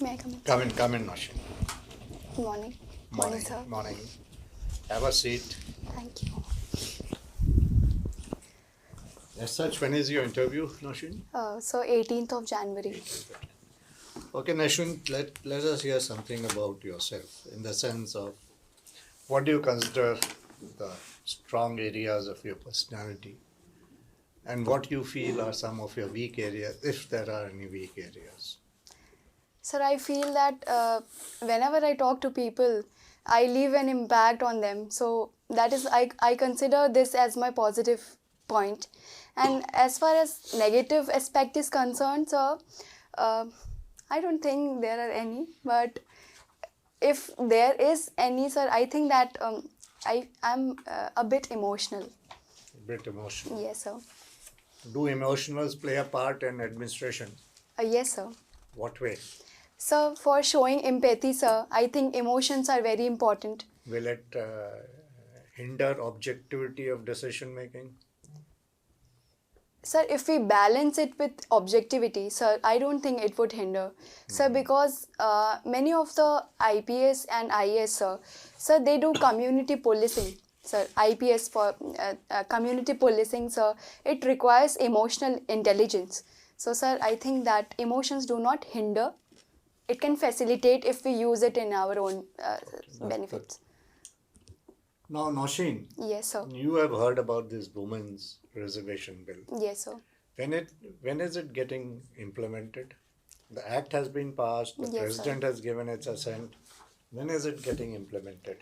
May I come in? Come in, Nausheen. Good morning. Morning, sir. morning. Have a seat. Thank you. As such, when is your interview, Nausheen? So 18th of January. Okay, Nausheen, let us hear something about yourself in the sense of what do you consider the strong areas of your personality and what you feel are some of your weak areas, if there are any weak areas. Sir, I feel that whenever I talk to people, I leave an impact on them. So that is, I consider this as my positive point. And as far as negative aspect is concerned, sir, I don't think there are any. But if there is any, sir, I think that I am a bit emotional. A bit emotional. Yes, sir. Do emotionals play a part in administration? Yes, sir. What way? So, for showing empathy, sir, I think emotions are very important. Will it hinder objectivity of decision making? Sir, if we balance it with objectivity, sir, I don't think it would hinder. Sir, because many of the IPS and IAS, sir, they do community policing. Sir, IPS for community policing, sir, it requires emotional intelligence. So, sir, I think that emotions do not hinder. It can facilitate if we use it in our own benefits. Now, Nausheen, Yes, sir. you have heard about this women's reservation bill. Yes, sir. When is it getting implemented? The act has been passed, the Yes, president has given its assent. When is it getting implemented?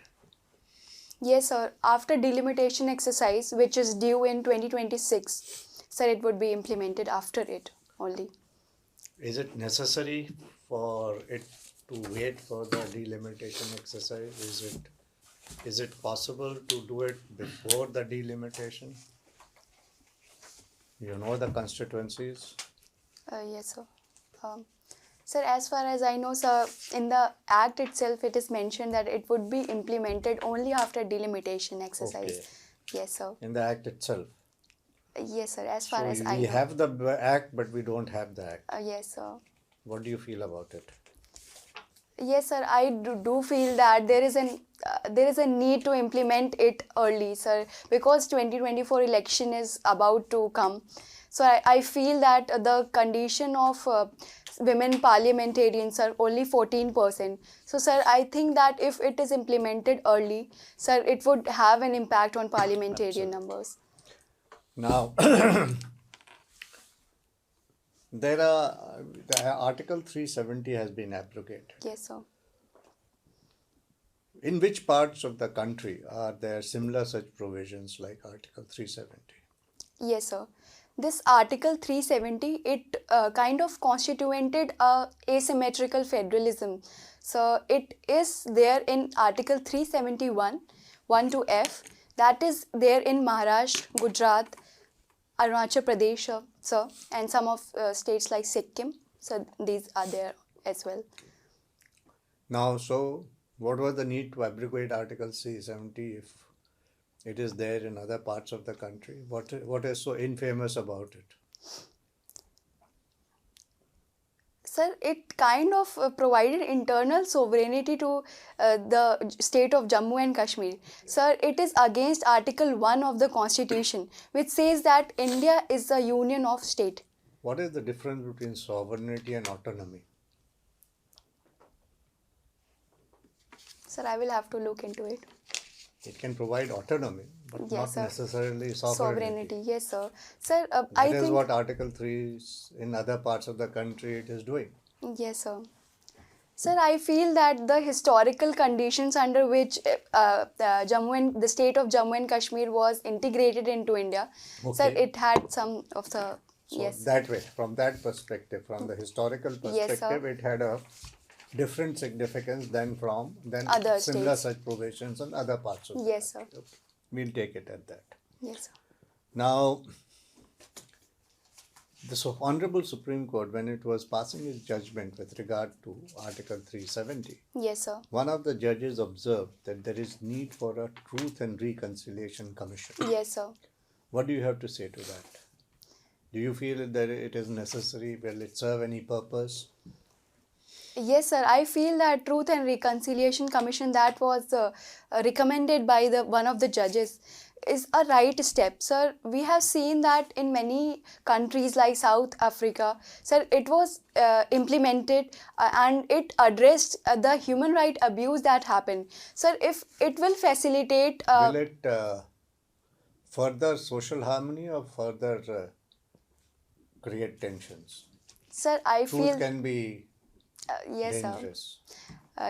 Yes, sir. After delimitation exercise, which is due in 2026, sir, it would be implemented after it only. Is it necessary for it to wait for the delimitation exercise? Is it possible to do it before the delimitation? You know the constituencies? Yes, sir. Sir, as far as I know, sir, in the act itself, it is mentioned that it would be implemented only after delimitation exercise. Okay. Yes, sir. In the act itself. Yes, sir. As far So as I we know. have the act, but we don't have the act. Yes, sir. What do you feel about it? Yes, sir. I do feel that there is a need to implement it early, sir, because 2024 election is about to come. So I feel that the condition of women parliamentarians are only 14%. So, sir, I think that if it is implemented early, sir, it would have an impact on parliamentarian numbers. Now, the Article 370 has been abrogated. Yes, sir. In which parts of the country are there similar such provisions like Article 370? Yes, sir. This Article 370, it kind of constituted a asymmetrical federalism. So it is there in Article 371, 1 to F. That is there in Maharashtra, Gujarat, Arunachal Pradesh, sir, and some of states like Sikkim. So these are there as well. Now, so what was the need to abrogate Article 370 if it is there in other parts of the country? What is so infamous about it? Sir, it kind of provided internal sovereignty to the state of Jammu and Kashmir. Sir, it is against Article 1 of the Constitution, which says that India is a union of state. What is the difference between sovereignty and autonomy? Sir, I will have to look into it. It can provide autonomy, but Yes, not sir. necessarily sovereignty. Yes, sir. Sir, That is what Article 3 in other parts of the country it is doing. Yes, sir. Sir, I feel that the historical conditions under which the state of Jammu and Kashmir was integrated into India, sir, Okay. it had some of the, So yes. that way, from that perspective, from the historical Yes, sir. perspective, it had a different significance than Other similar states. such provisions in other parts of the Yes, country. Okay. We'll take it at that. Yes, sir. Now, the Honorable Supreme Court, when it was passing its judgment with regard to Article 370, Yes, sir. one of the judges observed that there is need for a Truth and Reconciliation Commission. Yes, sir. What do you have to say to that? Do you feel that it is necessary? Will it serve any purpose? Yes, sir. I feel that Truth and Reconciliation Commission that was recommended by the one of the judges is a right step, sir. We have seen that in many countries like South Africa, sir, it was implemented and it addressed the human right abuse that happened. Sir, if it will facilitate, Will it further social harmony or further create tensions? sir, I Truth feel can be yes, sir. dangerous.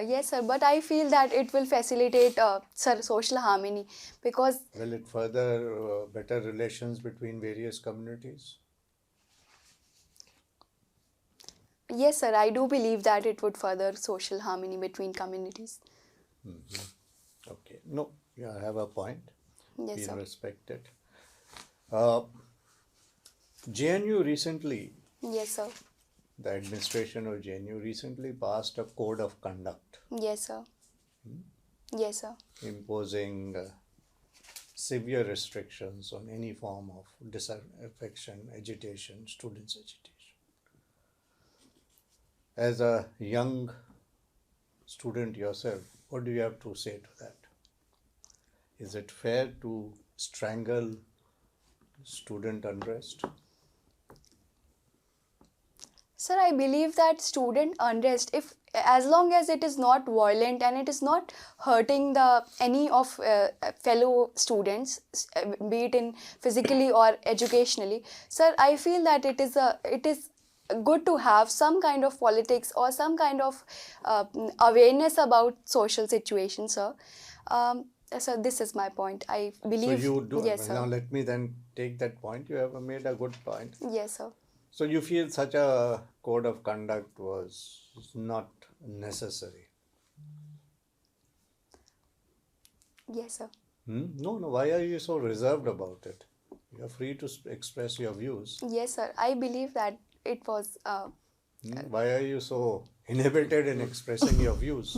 Yes, sir. But I feel that it will facilitate, sir, social harmony because Will it further better relations between various communities? yes, sir, I do believe that it would further social harmony between communities. Okay. No, yeah, I have a point. Yes, Feel sir. respected. JNU recently, Yes, sir. the administration of JNU recently passed a code of conduct Yes, sir. Yes, sir. imposing severe restrictions on any form of disaffection, agitation, students' agitation. As a young student yourself, what do you have to say to that? Is it fair to strangle student unrest? Sir, I believe that student unrest, if as long as it is not violent and it is not hurting the any of fellow students, be it in physically or educationally, sir, I feel that it is good to have some kind of politics or some kind of awareness about social situations, sir. So this is my point. I believe. So you do. Yes, Now sir. let me then take that point. You have made a good point. Yes, sir. So you feel such a code of conduct was not necessary? Yes, sir. No, no. Why are you so reserved about it? You are free to express your views. Yes, sir. I believe that it was. Why are you so inhibited in expressing your views?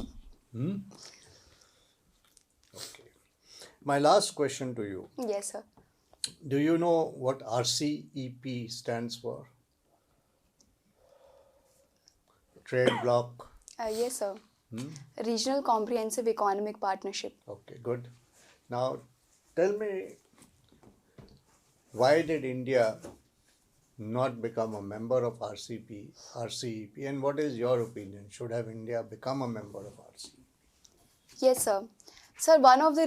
Okay. My last question to you. Yes, sir. Do you know what RCEP stands for? Trade bloc. Yes, sir. Regional Comprehensive Economic Partnership. Okay, good. Now, tell me, why did India not become a member of RCEP, and what is your opinion? Should have India become a member of RCEP? Yes, sir. Sir, one of the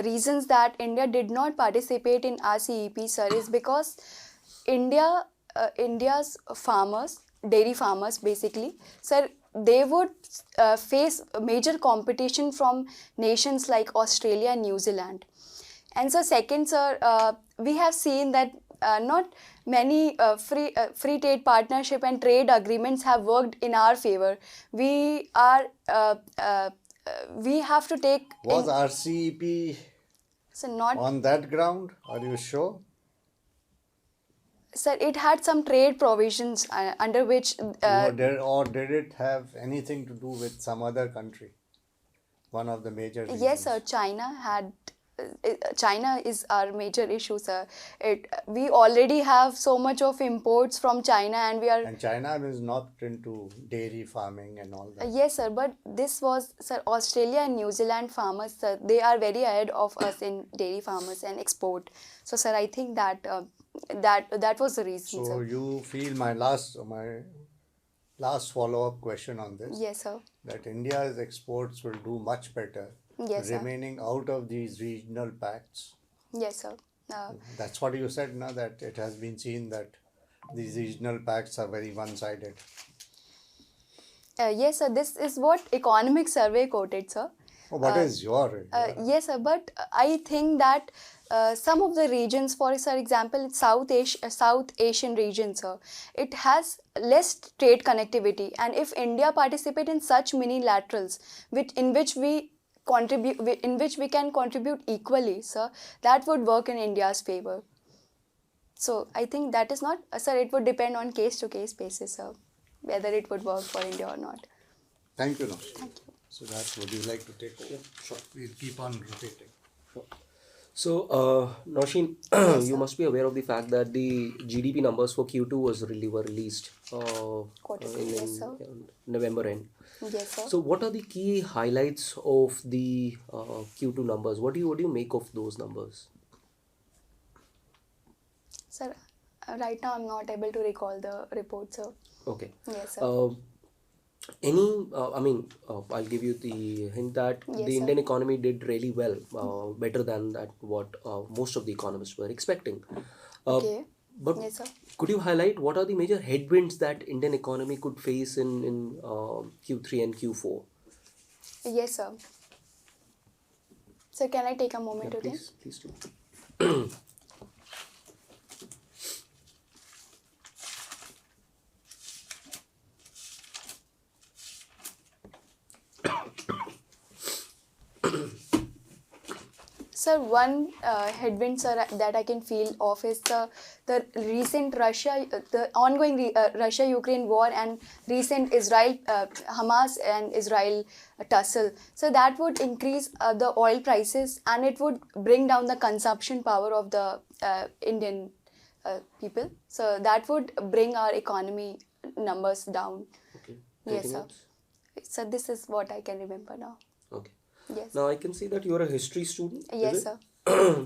reasons that India did not participate in RCEP, sir, is because India's farmers, dairy farmers basically, sir, they would face major competition from nations like Australia and New Zealand. And so second, sir, we have seen that not many free trade partnership and trade agreements have worked in our favor. We have to take. Was RCEP So not. on that ground? Are you sure? Sir, it had some trade provisions under which. Or did it have anything to do with some other country? One of the major reasons. Yes, sir. China had. China is our major issue, sir. We already have so much of imports from China, and we are. And China is not into dairy farming and all that. Yes, sir. But this was, sir, Australia and New Zealand farmers, sir. They are very ahead of us in dairy farmers and export. So, sir, I think that that was the reason, So sir. you feel my last follow-up question on this, Yes, sir. that India's exports will do much better Yes, sir. remaining out of these regional pacts. Yes, sir. That's what you said, now that it has been seen that these regional pacts are very one-sided. Yes, sir. This is what Economic Survey quoted, sir. What is your Yes, sir. But I think that some of the regions, for example, South Asian region, sir, it has less trade connectivity. And if India participate in such mini-laterals, in which we can contribute equally, sir, that would work in India's favor. So I think that is not, sir, it would depend on case-to-case basis, sir, whether it would work for India or not. Thank you, Nausheen. Thank you. So that, would you like to take over? Sure. We'll keep on rotating. Sure. So, Nausheen, Yes, you sir. must be aware of the fact that the GDP numbers for Q2 were released Quarter two. Yes, sir. in November end. Yes, sir. So, what are the key highlights of the Q2 numbers? What do you make of those numbers? Sir, right now I'm not able to recall the report, sir. Okay. Yes, sir. Uh, I'll give you the hint that Yes, the sir. Indian economy did really well, better than that what most of the economists were expecting. Uh, Okay. but Yes, sir. could you highlight what are the major headwinds that Indian economy could face in Q3 and Q4? Yes, sir. So can I take a Yeah, moment to think? please do. Sir, one headwind, sir, that I can feel of is the recent the ongoing Russia-Ukraine war and recent Israel, Hamas and Israel tussle. So that would increase the oil prices and it would bring down the consumption power of the Indian people. So that would bring our economy numbers down. Okay. Yes, Anything sir. else? So this is what I can remember now. Okay. Yes. Now I can see that you are a history student, is Yes, it? sir.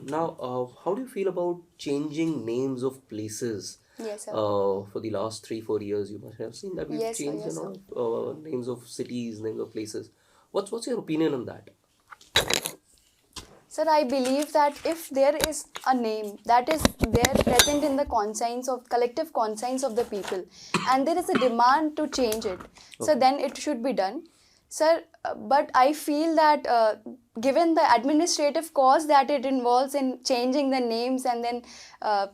Now, how do you feel about changing names of places? Yes, sir. For the last 3-4 years, you must have seen that we've Yes, sir. changed a Yes, sir. lot of names of cities, names of places. What's your opinion on that? Sir, I believe that if there is a name that is there present in the conscience of collective conscience of the people, and there is a demand to change it, so Okay. then it should be done, sir. But I feel that given the administrative cost that it involves in changing the names uh,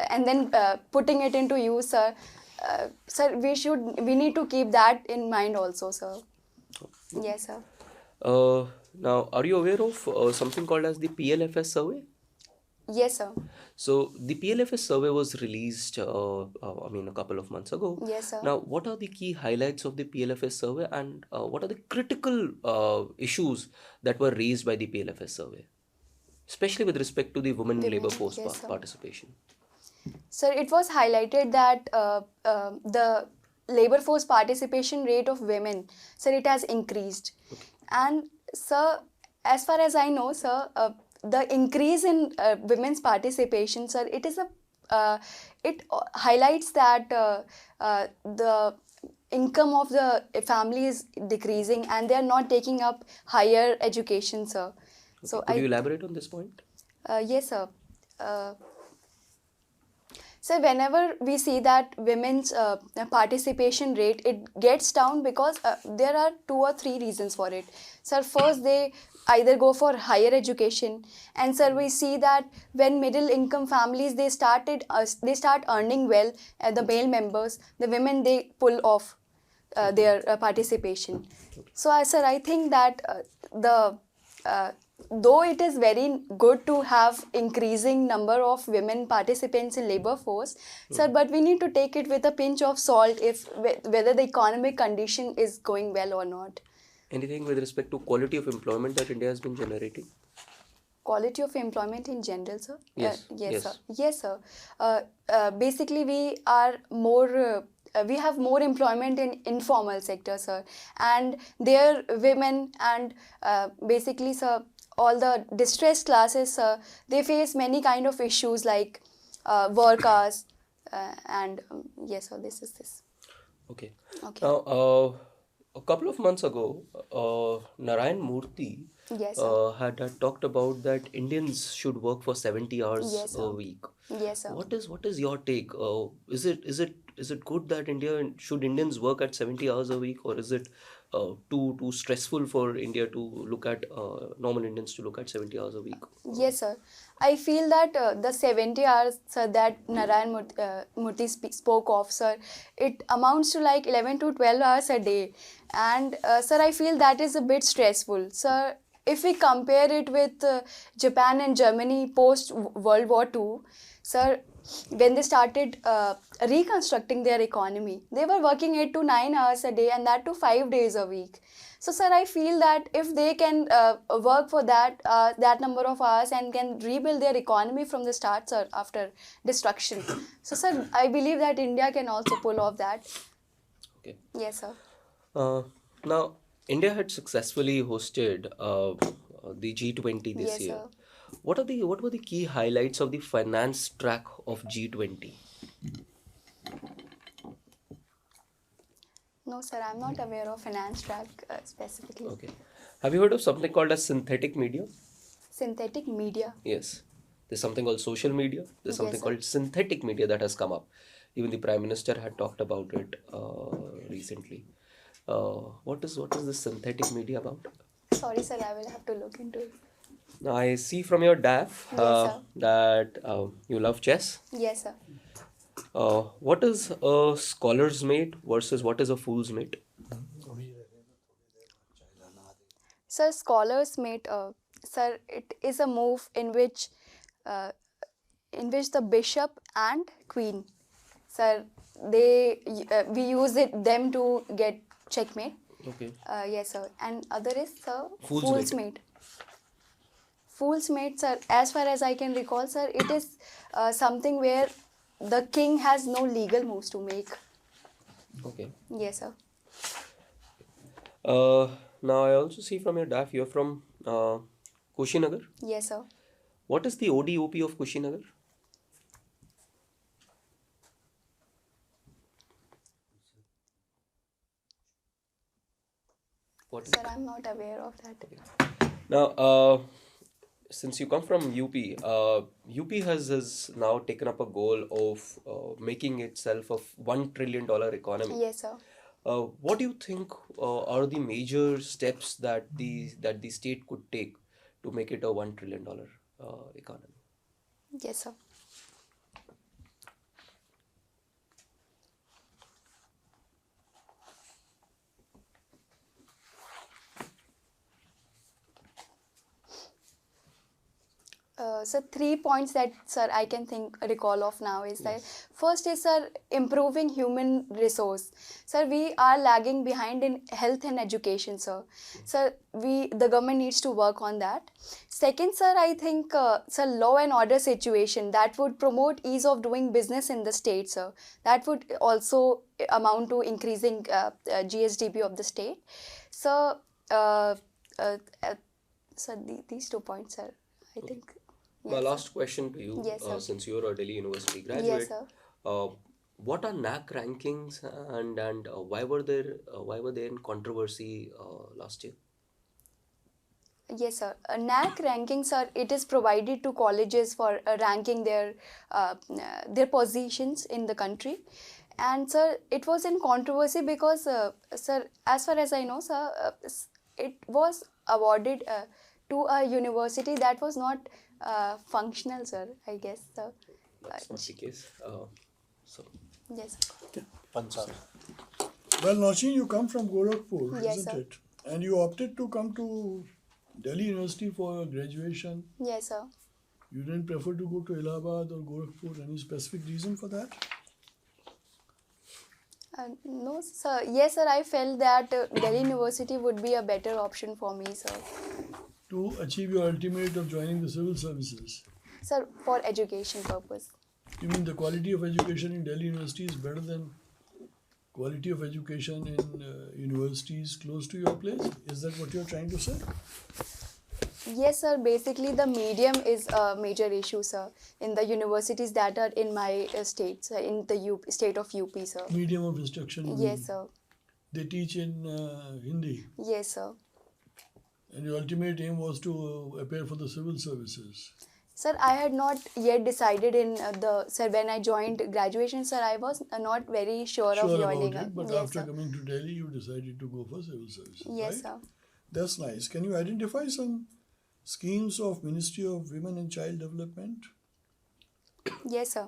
and then putting it into use, sir, sir, we need to keep that in mind also, sir. Yes, sir. Now, are you aware of something called as the PLFS survey? Yes, sir. So the PLFS survey was released, a couple of months ago. Yes, sir. Now, what are the key highlights of the PLFS survey, and what are the critical issues that were raised by the PLFS survey, especially with respect to the women labor Women. force Yes, sir. participation? Sir, it was highlighted that the labor force participation rate of women, sir, it has increased. And, sir, as far as I know, sir, the increase in women's participation, sir, it highlights that the income of the family is decreasing and they are not taking up higher education, sir. So Okay. Could you elaborate on this point? yes, sir. Uh, So whenever we see that women's participation rate, it gets down because there are 2 or 3 reasons for it. Sir, first they either go for higher education, and sir, we see that when middle income families they start earning well, the male members, the women they pull off their participation. So, sir, I think that the though it is very good to have increasing number of women participants in labor force, sir, but we need to take it with a pinch of salt if whether the economic condition is going well or not. Anything with respect to quality of employment that India has been generating? Quality of employment in general, sir? Yes, Yes, sir. yes. Yes, sir. Basically, we have more employment in informal sector, sir. And there women and basically, sir, all the distressed classes, sir, they face many kind of issues like work hours and yes, sir, this is this. Okay. Okay. Now, a couple of months ago, Narayan Murthy Yes, sir. had talked about that Indians should work for 70 hours Yes, a sir. week. Yes, sir. What is your take? Is it good that Indians work at 70 hours a week, or is it too stressful for India to look at normal Indians to look at 70 hours a week? Yes, sir. I feel that the 70 hours, sir, that Narayan Murthy spoke of, sir, it amounts to like 11 to 12 hours a day. And, sir, I feel that is a bit stressful. Sir, if we compare it with Japan and Germany post World War II, sir, when they started reconstructing their economy, they were working 8 to 9 hours a day, and that to 5 days a week. So, sir, I feel that if they can work for that number of hours and can rebuild their economy from the start, sir, after destruction. So, sir, I believe that India can also pull off that. Okay. Yes, sir. Now, India had successfully hosted the G20 this Yes, year. sir. What were the key highlights of the finance track of G20? No, sir, I'm not aware of finance track specifically. Okay. Have you heard of something called as synthetic media? Synthetic media. Yes. There's something called social media. There's something Yes, sir. called synthetic media that has come up. Even the Prime Minister had talked about it recently. What is this synthetic media about? Sorry, sir, I will have to look into it. Now, I see from your DAF Yes, sir. that you love chess. Yes, sir. What is a scholar's mate versus what is a fool's mate? Sir, scholars made, sir, it is a move in which the bishop and queen, sir, we use them to get checkmate. Okay. Yes, sir. And other is, sir, Fool's fool's mate. mate. Fool's mate, sir, as far as I can recall, sir, it is something where the king has no legal moves to make. Okay. Yes, sir. Now, I also see from your DAF you're from Kushinagar. Yes, sir. What is the ODOP of Kushinagar? What is Sir, I'm not aware of that. Now, since you come from UP, UP has now taken up a goal of making itself a $1 trillion economy. Yes, sir. What do you think are the major steps that the state could take to make it a $1 trillion economy? Yes, sir. So 3 points that, sir, I can recall of now is that first is, sir, improving human resource. Sir, we are lagging behind in health and education, sir. Sir, the government needs to work on that. Second, sir, I think, sir, law and order situation that would promote ease of doing business in the state, sir. That would also amount to increasing GSDP of the state. So, sir, these 2 points, sir, I think. My Yes, last question to you, Yes, sir. since you're a Delhi University graduate, Yes, sir. what are NAC rankings and why were they in controversy last year? Yes, sir. NAC rankings, sir, it is provided to colleges for ranking their positions in the country. And, sir, it was in controversy because, sir, as far as I know, sir, it was awarded to a university that was not functional, sir, I guess, sir. That's not the case. So, Yes. Well, Nausheen, you come from Gorakhpur, Yes, isn't sir. it? And you opted to come to Delhi University for graduation. Yes, sir. You didn't prefer to go to Allahabad or Gorakhpur. Any specific reason for that? No, sir. Yes, sir, I felt that Delhi University would be a better option for me, sir. To achieve your ultimate of joining the civil services. Sir, for education purpose. You mean the quality of education in Delhi University is better than quality of education in universities close to your place? Is that what you're trying to say? Yes, sir. Basically, the medium is a major issue, sir, in the universities that are in my state, sir, in the state of UP, sir. Medium of instruction. you Yes, mean. sir. They teach in Hindi. Yes, sir. And your ultimate aim was to appear for the civil services. Sir, I had not yet decided sir, when I joined graduation, sir, I was not very sure of Sure joining. about it, but Yes, after sir. coming to Delhi, you decided to go for civil services. Yes, right? sir. That's nice. Can you identify some schemes of Ministry of Women and Child Development? Yes, sir.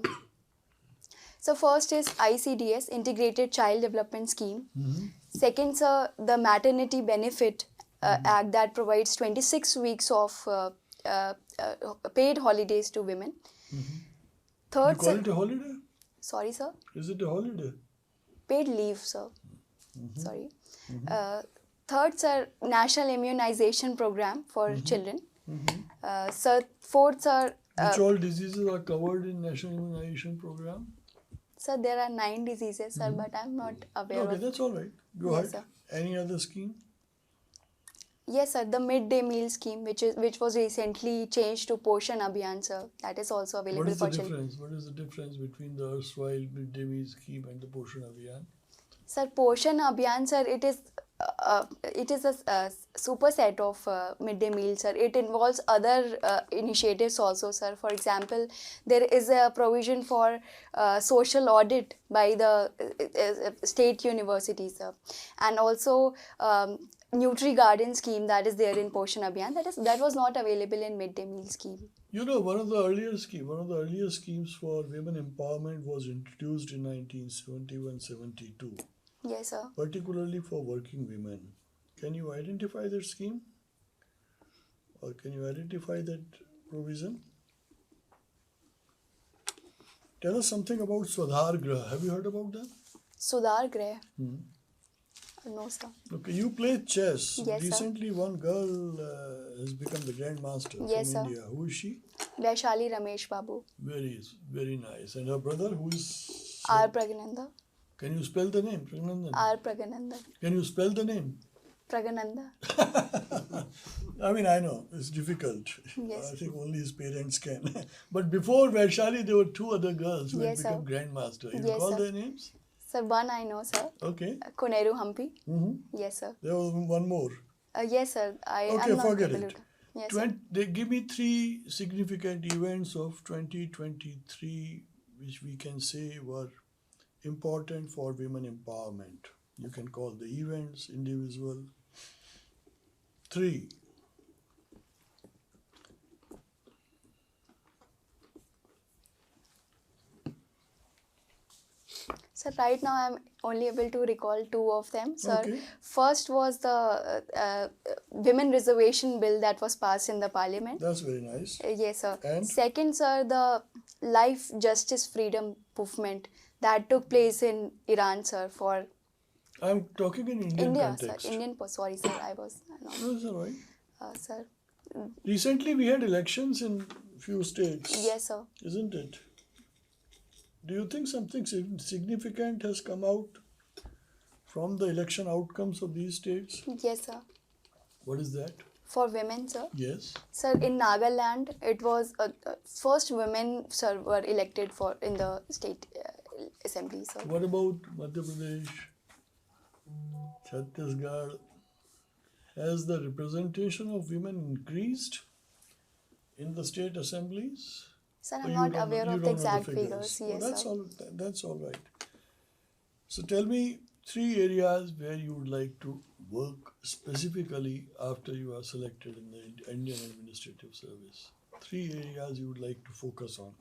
So first is ICDS, Integrated Child Development Scheme. Second, sir, the Maternity Benefit Act that provides 26 weeks of paid holidays to women. You Third, call sir. it a holiday? Sorry, sir. Is it a holiday? Paid leave, sir. Sorry. Third, sir, national immunization program for children. Sir, fourth, sir. Which all diseases are covered in National Immunization Program? Sir, there are 9 diseases, sir, but I'm not aware Okay, of. that's all right. Go Yes, ahead. sir. Any other scheme? Yes, sir. The midday meal scheme, which was recently changed to Poshan Abhiyan, sir. That is also What available is the for children. difference? What is the difference between the erstwhile midday meal scheme and the Poshan Abhiyan? Sir, Poshan Abhiyan, sir, it is a superset of midday meal, sir. It involves other initiatives also, sir. For example, there is a provision for social audit by the state universities, sir, and also Nutri Garden scheme that is there in Poshan Abhiyan. That was not available in midday meal scheme. You know, one of the earlier schemes for women empowerment was introduced in 1971-72, Yes, sir. particularly for working women. Can you identify that scheme? Or can you identify that provision? Tell us something about Swadhar Graha. Have you heard about that? Sudhar Greh. No, sir. Okay, you play chess. Yes, sir. Recently, one girl has become the grandmaster Yes, from sir. India. Who is she? Vaishali Ramesh Babu. Very nice. And her brother, who is? R. Pragananda. Can you spell the name? Pragnandan. R. Pragananda. Can you spell the name? Pragananda. I mean, I know it's difficult. Yes. I think only his parents can. But before Vaishali, there were 2 other girls who Yes, had sir. become grandmaster. You Yes, recall sir. their names? Sir, one I know, sir. Okay. Koneru Hampi. Mm-hmm. Yes, sir. There was one more. Yes, sir. I Okay, am not forget able it. to. Yes, sir. They give me 3 significant events of 2023 which we can say were important for women empowerment. You can call the events individual. 3. Sir, right now I'm only able to recall 2 of them, sir. Okay. First was the women reservation bill that was passed in the parliament. That's very nice. Yes, sir. And? Second, sir, the life, justice, freedom movement that took place in Iran, sir, for I'm talking in Indian India, context. sir. Sorry, sir, I was not. No, it's all right. Sir. Recently, we had elections in few states. Yes, sir. Isn't it? Do you think something significant has come out from the election outcomes of these states? Yes, sir. What is that? For women, sir. Yes. Sir, in Nagaland, it was first women, sir, were elected for in the state assembly, sir. What about Madhya Pradesh, Chhattisgarh? Has the representation of women increased in the state assemblies? Sir, Or I'm you not don't aware know- you of the don't know exact figures? figures. Oh, Yes, that's sir. all. That's all right. So tell me 3 areas where you would like to work specifically after you are selected in the Indian Administrative Service. 3 areas you would like to focus on.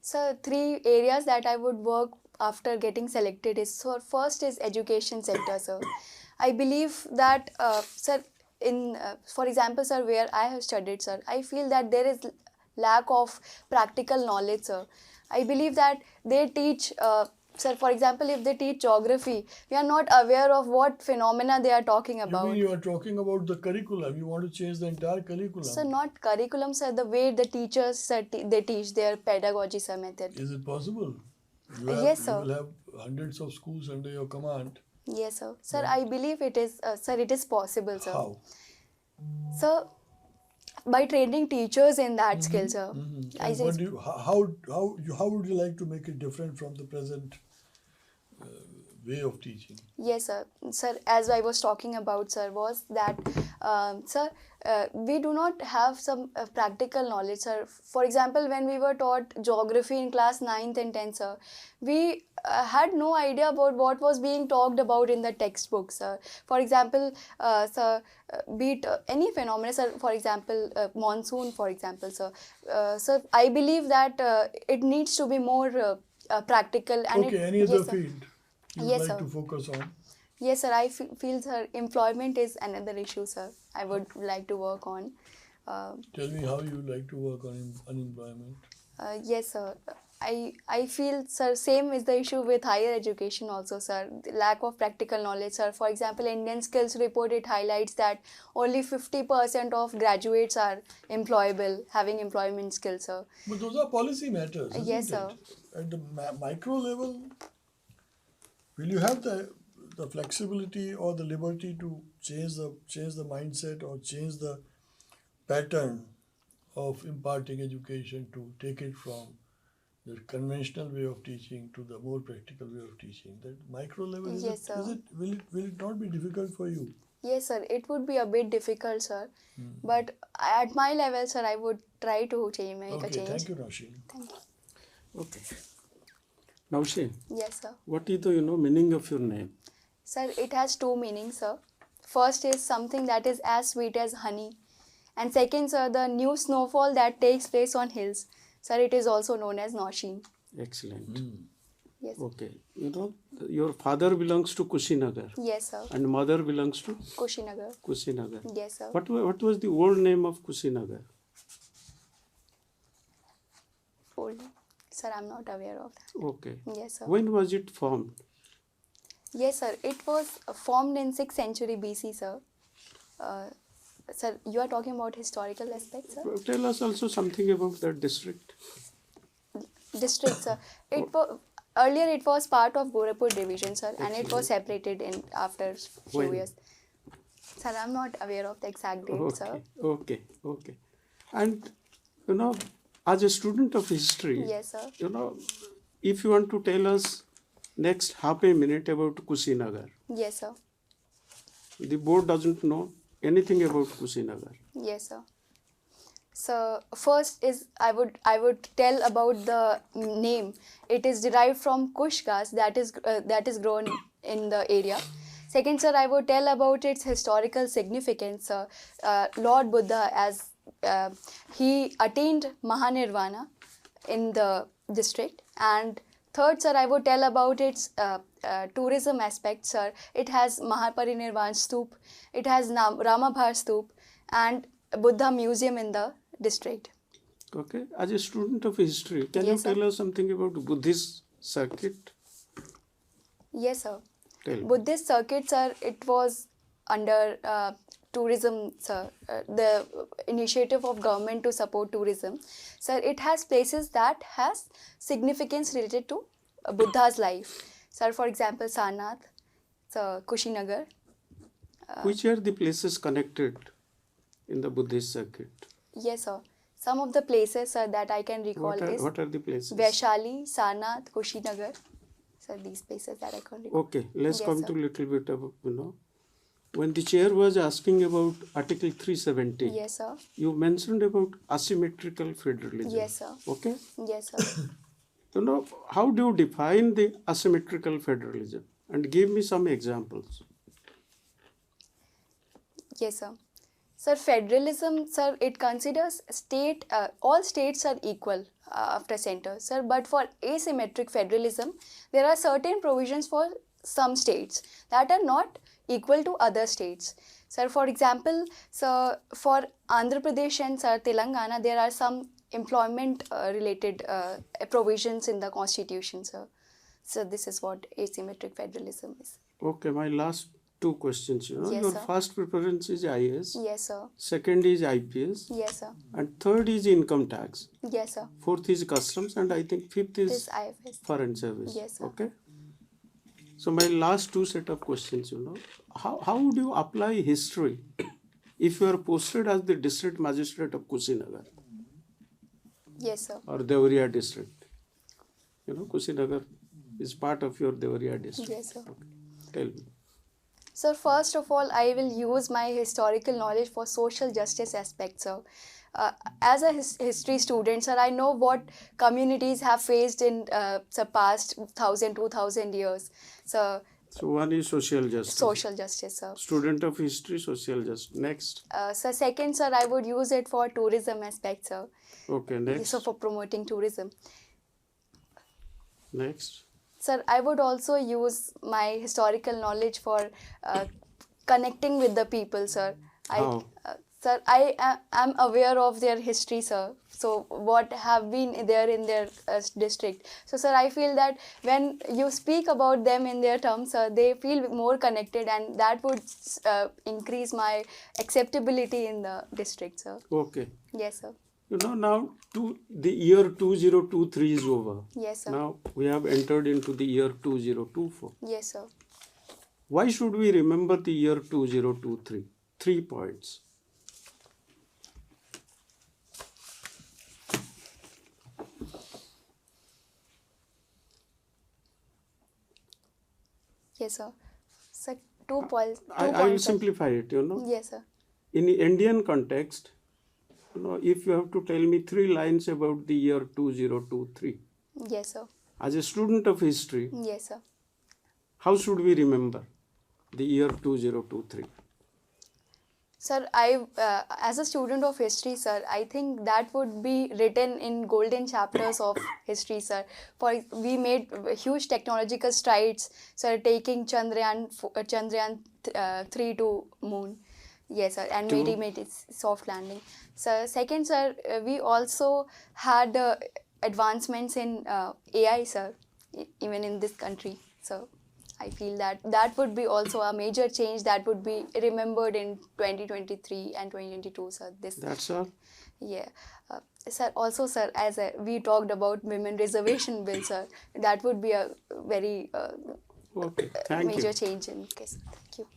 So 3 areas that I would work after getting selected is, so first is education sector, sir. I believe that, sir, in for example, sir, where I have studied, sir, I feel that there is lack of practical knowledge, sir. I believe that they teach, sir, for example, if they teach geography, we are not aware of what phenomena they are talking You about. mean you are talking about the curriculum? You want to change the entire curriculum? So not curriculum, sir, the way the teachers, sir, they teach their pedagogy, sir, method. Is it possible? Yes, sir. You will have hundreds of schools under your command. Yes, sir. Sir, I believe it is, sir, it is possible, sir. How? Sir, by training teachers in that skill, sir. I And just, how would you like to make it different from the present way of teaching? yes, sir. Sir, as I was talking about, sir, was that, sir, we do not have some practical knowledge, sir. For example, when we were taught geography in class 9th and 10th, sir, we had no idea about what was being talked about in the textbook, sir. For example, sir, be it any phenomena, sir, for example, monsoon, for example, sir. Sir, I believe that it needs to be more practical. And Okay, any yes, other sir. field you would Yes, like sir. to focus on? Yes, sir. I feel, sir, employment is another issue, sir. I would like to work on. Tell me how you like to work on unemployment. Yes, sir. I feel, sir, same is the issue with higher education also, sir. The lack of practical knowledge, sir. For example, Indian Skills Report, it highlights that only 50% of graduates are employable, having employment skills, sir. But those are policy matters, isn't Yes, sir. it? At the micro level, will you have the flexibility or the liberty to change the mindset or change the pattern of imparting education to take it from the conventional way of teaching to the more practical way of teaching? That micro level, Yes, sir. will it not be difficult for you? Yes, sir. It would be a bit difficult, sir. But at my level, sir, I would try to make a Okay, change. thank you, Nausheen. Thank you. Okay. Nausheen, Yes, sir. what is the meaning of your name? Sir, it has two meanings, sir. First is something that is as sweet as honey. And second, sir, the new snowfall that takes place on hills. Sir, it is also known as Nausheen. Excellent. Yes. Okay. Your father belongs to Kushinagar Yes, sir. and mother belongs to Kushinagar. Kushinagar. Yes, sir. What was the old name of Kushinagar? Old. Sir, I'm not aware of that. Okay. Yes, sir. When was it formed? Yes, sir. It was formed in 6th century BC, sir. Sir, you are talking about historical aspects, sir? Tell us also something about that district. District, sir. Earlier it was part of Gorakhpur division, sir, and it was separated in after few When? years. Sir, I'm not aware of the exact date, sir. Okay. And as a student of history, Yes, sir. if you want to tell us next half a minute about Kushinagar, Yes, sir. the board doesn't know anything about Kushinagar. Yes, sir. So first is I would tell about the name. It is derived from kush grass that is grown in the area. Second, sir, I would tell about its historical significance. Lord Buddha, as he attained Mahanirvana in the district. And third, sir, I would tell about its tourism aspect, sir. It has Mahaparinirvan Stoop, it has Ramabhar Stoop, and Buddha Museum in the district. Okay. As a student of history, can Yes, you sir. tell us something about Buddhist circuit? Yes, sir. Tell me. Buddhist circuit, sir, it was under tourism, sir. The initiative of government to support tourism. Sir, it has places that has significance related to Buddha's life. Sir, for example, Sarnath, sir, Kushinagar. Which are the places connected in the Buddhist circuit? Yes, sir. Some of the places, sir, that I can recall What are the places? Vaishali, Sarnath, Kushinagar. Sir, these places that I can recall. Okay, let's Yes, come sir. to a little bit of, when the chair was asking about Article 370, Yes, sir. you mentioned about asymmetrical federalism. Yes, sir. Okay? Yes, sir. How do you define the asymmetrical federalism? And give me some examples. Yes, sir. Sir, federalism, sir, it considers all states are equal after center, sir. But for asymmetric federalism, there are certain provisions for some states that are not equal to other states. Sir, for example, sir, for Andhra Pradesh and sir, Telangana, there are some employment related provisions in the constitution, sir. So this is what asymmetric federalism is. Okay, my last two questions. Yes, Your sir. first preference is IAS, Yes, sir. second is IPS, Yes, sir. and third is income tax, Yes, sir. fourth is customs, and I think fifth is This IFS. foreign service. Yes, sir. Okay. So my last two set of questions, how would you apply history if you are posted as the district magistrate of Kushinagar Yes, sir. or Devariya district? Kushinagar is part of your Devariya district. Yes, sir. Tell me. So first of all, I will use my historical knowledge for social justice aspects, sir. As a history student, sir, I know what communities have faced in the past 1,000, 2,000 years. So one is social justice. social justice, sir. Student of history, social justice. Next. So second, sir, I would use it for tourism aspects, sir. Okay, next. So for promoting tourism. Next. Sir, I would also use my historical knowledge for connecting with the people, sir. How? Sir, I am aware of their history, sir. So what have been there in their district. So, sir, I feel that when you speak about them in their terms, sir, they feel more connected, and that would increase my acceptability in the district, sir. Okay. Yes, sir. You know, now the year 2023 is over. Yes, sir. Now we have entered into the year 2024. Yes, sir. Why should we remember the year 2023? 3 points. Yes, sir. Sir, 2 points. I will simplify it, you know. Yes, sir. In the Indian context, you know, if you have to tell me 3 lines about the year 2023, Yes, sir. as a student of history, Yes, sir. how should we remember the year 2023? Sir, as a student of history, sir, I think that would be written in golden chapters of history, sir. For we made huge technological strides, sir, taking Chandrayaan 3 to moon. Yes, sir, and Two. made it soft landing. Sir, second, sir, we also had advancements in AI, sir, even in this country. So I feel that would be also a major change that would be remembered in 2023 and 2022, sir. That's all. Yeah. Sir, also, sir, as we talked about women reservation bill, sir, that would be a very Okay, thank you. major change in case. Thank you.